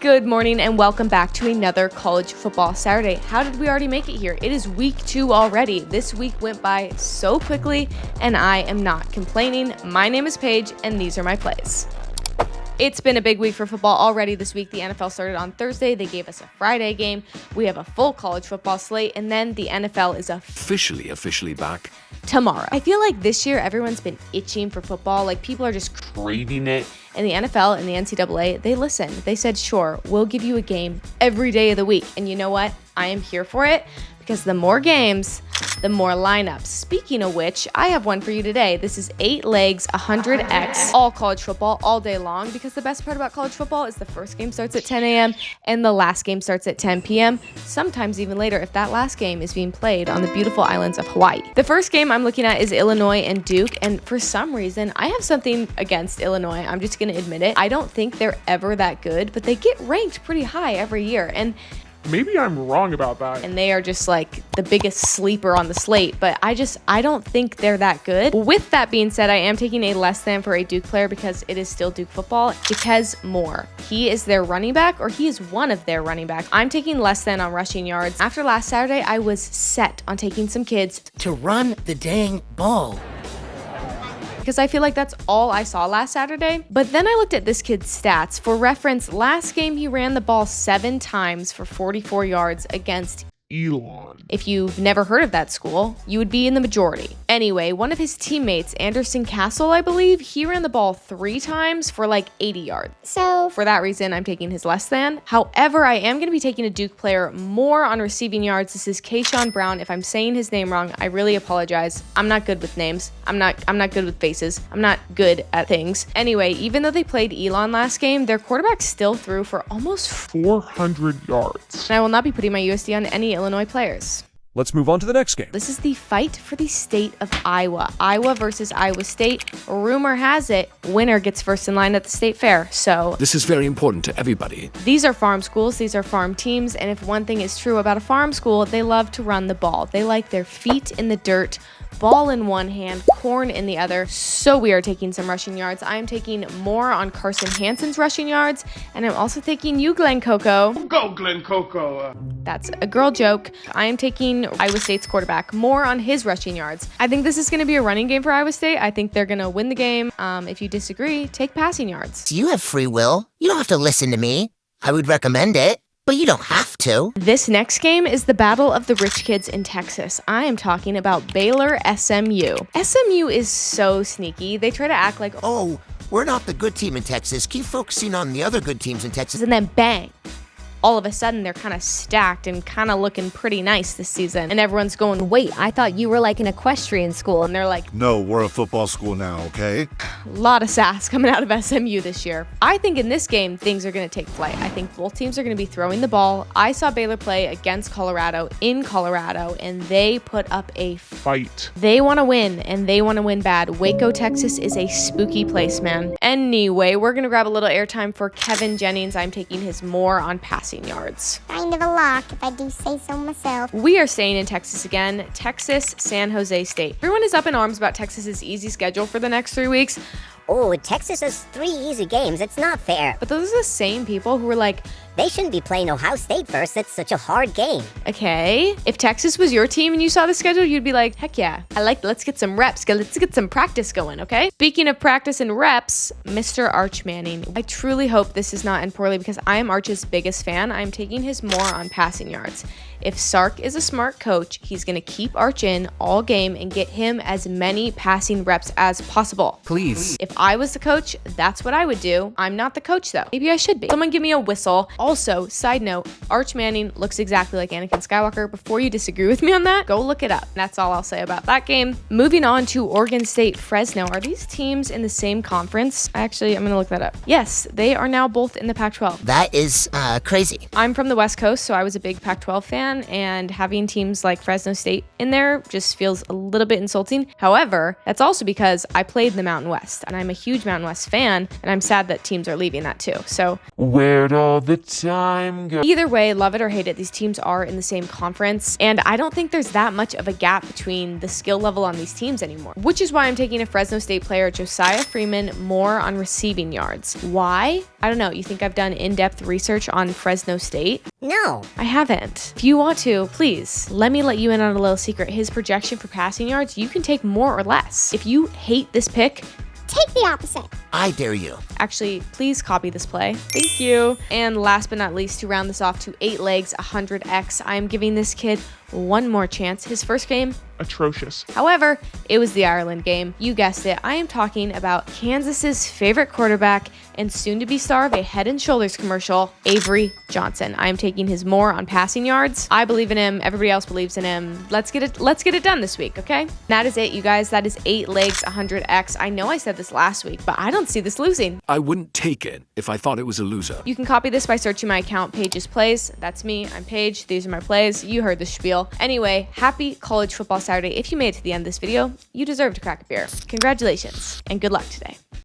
Good morning and welcome back to another College Football Saturday. How did we already make it here? It is week 2 already. This week went by so quickly and I am not complaining. My name is Paige and these are my plays. It's been a big week for football already this week. The NFL started on Thursday. They gave us a Friday game. We have a full college football slate, and then the NFL is officially back tomorrow. I feel like this year everyone's been itching for football. Like people are just craving it. And the NFL and the NCAA, they listened. They said, sure, we'll give you a game every day of the week. And you know what? I am here for it because the more games, the more lineups. Speaking of which, I have one for you today. This is 8 legs, 100X, all college football, all day long. Because the best part about college football is the first game starts at 10 a.m. and the last game starts at 10 p.m. Sometimes even later if that last game is being played on the beautiful islands of Hawaii. The first game I'm looking at is Illinois and Duke. And for some reason, I have something against Illinois. I'm just going to admit it. I don't think they're ever that good, but they get ranked pretty high every year. And maybe I'm wrong about that. And they are just like the biggest sleeper on the slate, but I don't think they're that good. With that being said, I am taking a less than for a Duke player because it is still Duke football. Because Moore, he is their running back or he is one of their running backs. I'm taking less than on rushing yards. After last Saturday, I was set on taking some kids to run the dang ball, because I feel like that's all I saw last Saturday. But then I looked at this kid's stats. For reference, last game he ran the ball 7 times for 44 yards against Elon. If you've never heard of that school, you would be in the majority. Anyway, one of his teammates, Anderson Castle, I believe, he ran the ball 3 times for like 80 yards. So for that reason, I'm taking his less than. However, I am going to be taking a Duke player more on receiving yards. This is Keyshawn Brown. If I'm saying his name wrong, I really apologize. I'm not good with names. I'm not good with faces. I'm not good at things. Anyway, even though they played Elon last game, their quarterback still threw for almost 400 yards. And I will not be putting my USD on any Illinois players. Let's move on to the next game. This is the fight for the state of Iowa. Iowa versus Iowa State. Rumor has it, winner gets first in line at the state fair. So this is very important to everybody. These are farm schools. These are farm teams. And if one thing is true about a farm school, they love to run the ball. They like their feet in the dirt, ball in one hand, corn in the other. So we are taking some rushing yards. I am taking more on Carson Hansen's rushing yards. And I'm also taking you, Glenn Coco. Go, Glenn Coco. That's a girl joke. I am taking Iowa State's quarterback more on his rushing yards. I think this is going to be a running game for Iowa State. I think they're going to win the game. If you disagree, take passing yards. You have free will. You don't have to listen to me. I would recommend it, but you don't have to. This next game is the battle of the rich kids in Texas. I am talking about Baylor SMU. SMU is so sneaky. They try to act like, oh, we're not the good team in Texas. Keep focusing on the other good teams in Texas. And then bang. All of a sudden, they're kind of stacked and kind of looking pretty nice this season. And everyone's going, wait, I thought you were like an equestrian school. And they're like, no, we're a football school now, okay? A lot of sass coming out of SMU this year. I think in this game, things are going to take flight. I think both teams are going to be throwing the ball. I saw Baylor play against Colorado in Colorado, and they put up a fight. They want to win, and they want to win bad. Waco, Texas is a spooky place, man. Anyway, we're going to grab a little airtime for Kevin Jennings. I'm taking his more on passing yards. Kind of a lock, if I do say so myself. We are staying in Texas again. Texas, San Jose State. Everyone is up in arms about Texas's easy schedule for the next 3 weeks. Oh, Texas has 3 easy games. It's not fair. But those are the same people who were like, they shouldn't be playing Ohio State first. That's such a hard game. Okay. If Texas was your team and you saw the schedule, you'd be like, heck yeah. Let's get some reps. Let's get some practice going, okay? Speaking of practice and reps, Mr. Arch Manning. I truly hope this does not end poorly because I am Arch's biggest fan. I'm taking his more on passing yards. If Sark is a smart coach, he's going to keep Arch in all game and get him as many passing reps as possible. Please. If I was the coach, that's what I would do. I'm not the coach though. Maybe I should be. Someone give me a whistle. Also, side note, Arch Manning looks exactly like Anakin Skywalker. Before you disagree with me on that, go look it up. That's all I'll say about that game. Moving on to Oregon State, Fresno. Are these teams in the same conference? Actually, I'm going to look that up. Yes, they are now both in the Pac-12. That is crazy. I'm from the West Coast, so I was a big Pac-12 fan, and having teams like Fresno State in there just feels a little bit insulting. However, that's also because I played in the Mountain West, and I'm a huge Mountain West fan, and I'm sad that teams are leaving that too. So where'd all the time go. Either way, love it or hate it, these teams are in the same conference, and I don't think there's that much of a gap between the skill level on these teams anymore, which is why I'm taking a Fresno State player, Josiah Freeman, more on receiving yards. Why? I don't know. You think I've done in-depth research on Fresno State? No. I haven't. If you want to, please, let me let you in on a little secret. His projection for passing yards, you can take more or less. If you hate this pick, Take the opposite. I dare you. actually, please copy this play. Thank you. And last but not least, to round this off to 8 legs, 100x, I am giving this kid one more chance. His first game, Atrocious. however, it was the Ireland game. You guessed it. I am talking about Kansas's favorite quarterback and soon-to-be star of a Head & Shoulders commercial, Avery Johnson. I am taking his more on passing yards. I believe in him. Everybody else believes in him. Let's get it done this week, okay? That is it, you guys. That is 8 legs, 100x. I know I said this last week, but I don't see this losing. I wouldn't take it if I thought it was a loser. You can copy this by searching my account, Paige's Plays. That's me. I'm Paige. These are my plays. You heard the spiel. Anyway, happy college football Saturday. If you made it to the end of this video, you deserve to crack a beer. Congratulations, and good luck today.